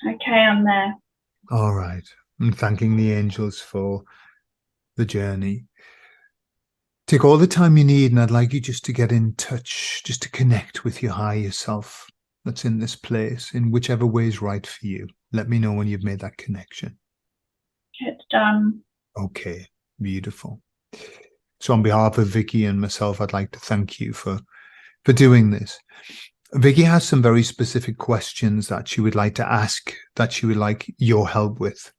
Okay, I'm there. All right. I'm thanking the angels for the journey. Take all the time you need, and I'd like you just to get in touch, just to connect with your higher self that's in this place, in whichever way is right for you. Let me know when you've made that connection. It's done. Okay, beautiful. So on behalf of Vicky and myself, I'd like to thank you for doing this. Vicky has some very specific questions that she would like to ask, that she would like your help with.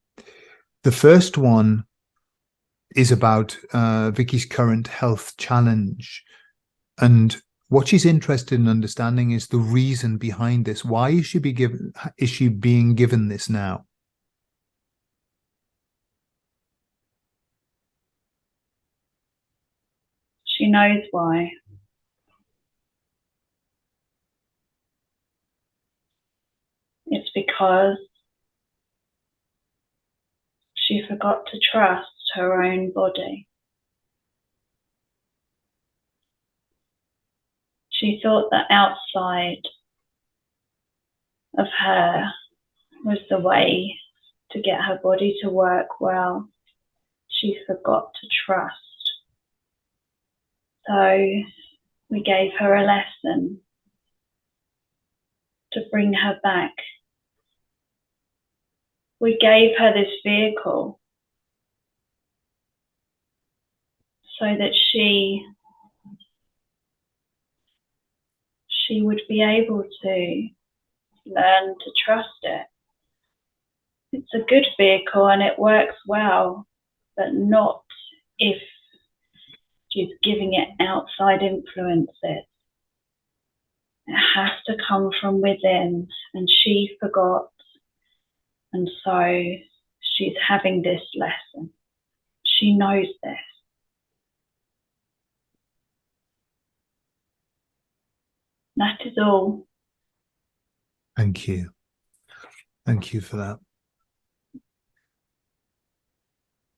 The first one is about Vicky's current health challenge. And what she's interested in understanding is the reason behind this. Why is she being given this now? She knows why. It's because she forgot to trust her own body. She thought that outside of her was the way to get her body to work well. She forgot to trust. So we gave her a lesson to bring her back. We gave her this vehicle so that she would be able to learn to trust it. It's a good vehicle and it works well, but not if she's giving it outside influences. It has to come from within, and she forgot, and so she's having this lesson. She knows this. That is all. Thank you. Thank you for that.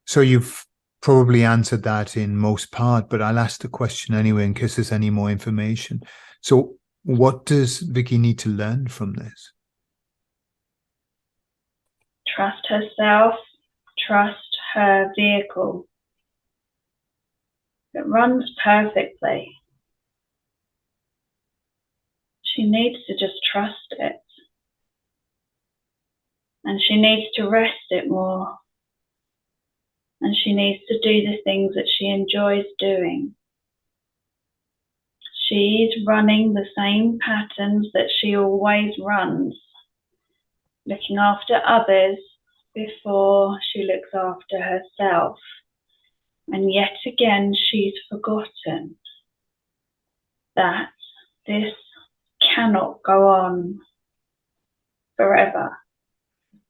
So you've probably answered that in most part, but I'll ask the question anyway in case there's any more information. So what does Vicky need to learn from this? Trust herself, trust her vehicle. It runs perfectly. She needs to just trust it. And she needs to rest it more. And she needs to do the things that she enjoys doing. She's running the same patterns that she always runs, looking after others before she looks after herself. And yet again, she's forgotten that this cannot go on forever.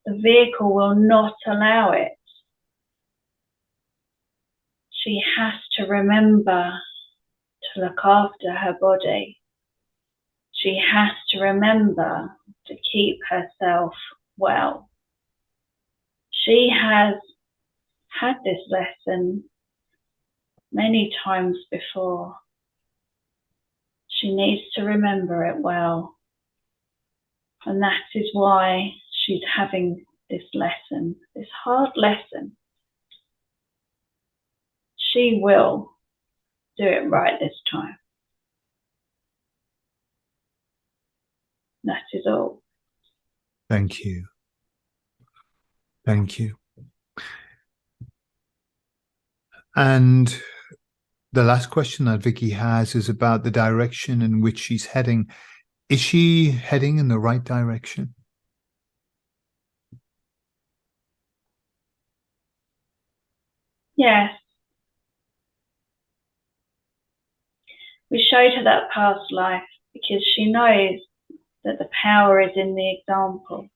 The vehicle will not allow it. She has to remember to look after her body. She has to remember to keep herself well. She has had this lesson many times before. She needs to remember it well. And that is why she's having this lesson, this hard lesson. She will do it right this time. That is all. Thank you. Thank you. And the last question that Vicky has is about the direction in which she's heading. Is she heading in the right direction? Yes, we showed her that past life because she knows that the power is in the example.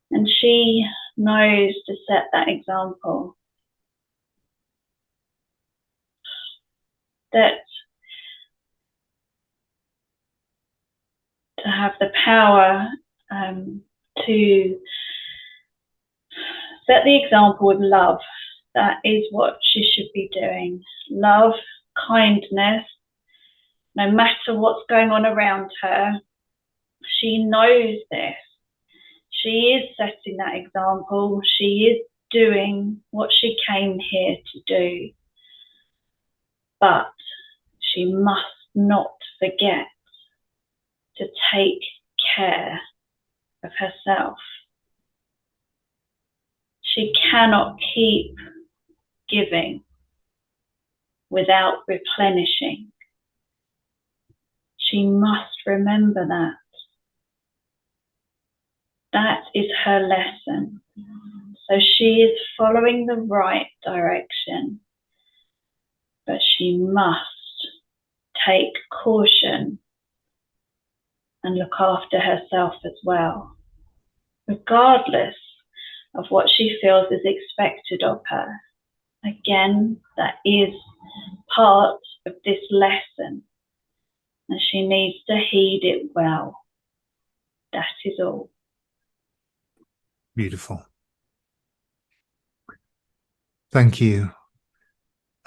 And she knows to set that example. That to have the power to set the example with love. That is what she should be doing. Love, kindness, no matter what's going on around her, She knows this. She is setting that example. She is doing what she came here to do. But she must not forget to take care of herself. She cannot keep giving without replenishing. She must remember that. That is her lesson. So she is following the right direction, but she must take caution and look after herself as well, regardless of what she feels is expected of her. Again, that is part of this lesson, and she needs to heed it well. That is all. Beautiful. Thank you.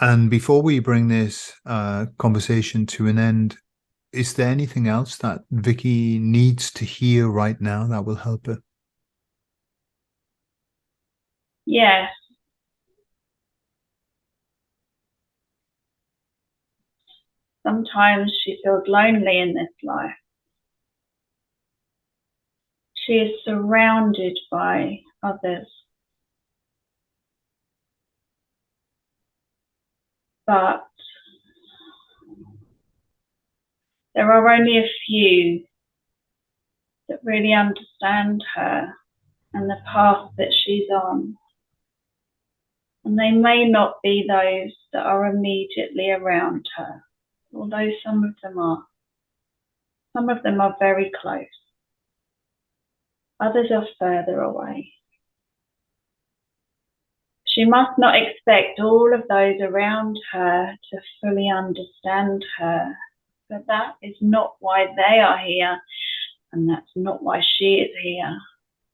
And before we bring this conversation to an end, is there anything else that Vicky needs to hear right now that will help her? Yes. Sometimes she feels lonely in this life. She is surrounded by others. But there are only a few that really understand her and the path that she's on. And they may not be those that are immediately around her, although some of them are. Some of them are very close. Others are further away. She must not expect all of those around her to fully understand her, but that is not why they are here, and that's not why she is here.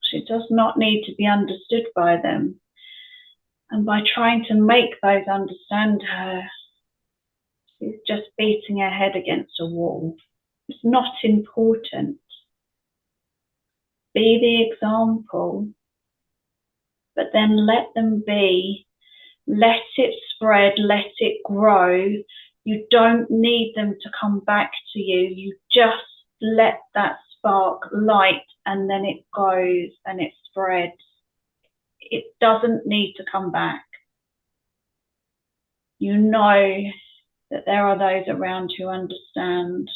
She does not need to be understood by them. And by trying to make those understand her, she's just beating her head against a wall. It's not important. Be the example, but then let them be. Let it spread, let it grow. You don't need them to come back to you. You just let that spark light, and then it goes and it spreads. It doesn't need to come back. You know that there are those around who understand.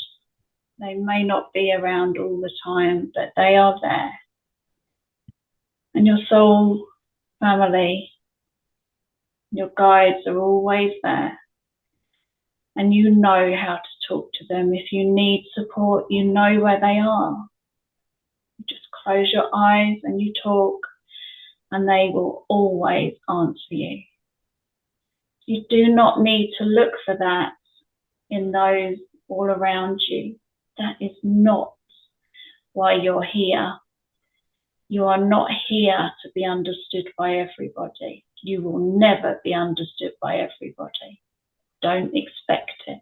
They may not be around all the time, but they are there. And your soul family, your guides are always there. And you know how to talk to them. If you need support, you know where they are. You just close your eyes and you talk, and they will always answer you. You do not need to look for that in those all around you. That is not why you're here. You are not here to be understood by everybody. You will never be understood by everybody. Don't expect it.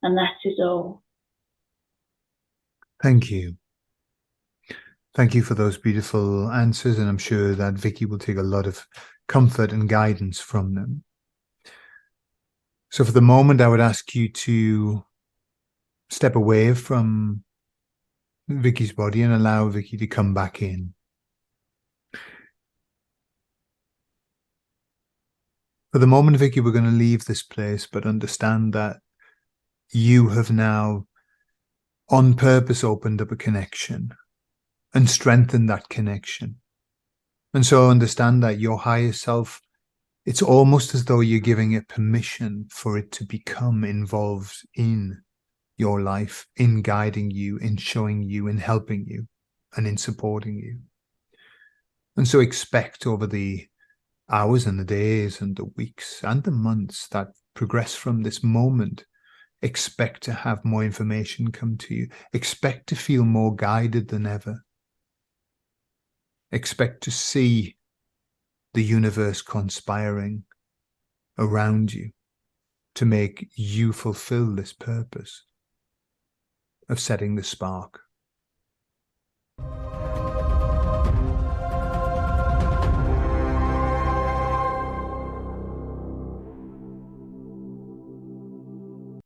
And that is all. Thank you. Thank you for those beautiful answers, and I'm sure that Vicky will take a lot of comfort and guidance from them. So for the moment, I would ask you to step away from Vicky's body and allow Vicky to come back in. For the moment, Vicky, we're going to leave this place, but understand that you have now on purpose opened up a connection and strengthened that connection. And so understand that your higher self, it's almost as though you're giving it permission for it to become involved in your life, in guiding you, in showing you, in helping you, and in supporting you. And so expect over the hours and the days and the weeks and the months that progress from this moment, expect to have more information come to you. Expect to feel more guided than ever. Expect to see the universe conspiring around you to make you fulfill this purpose. of setting the spark.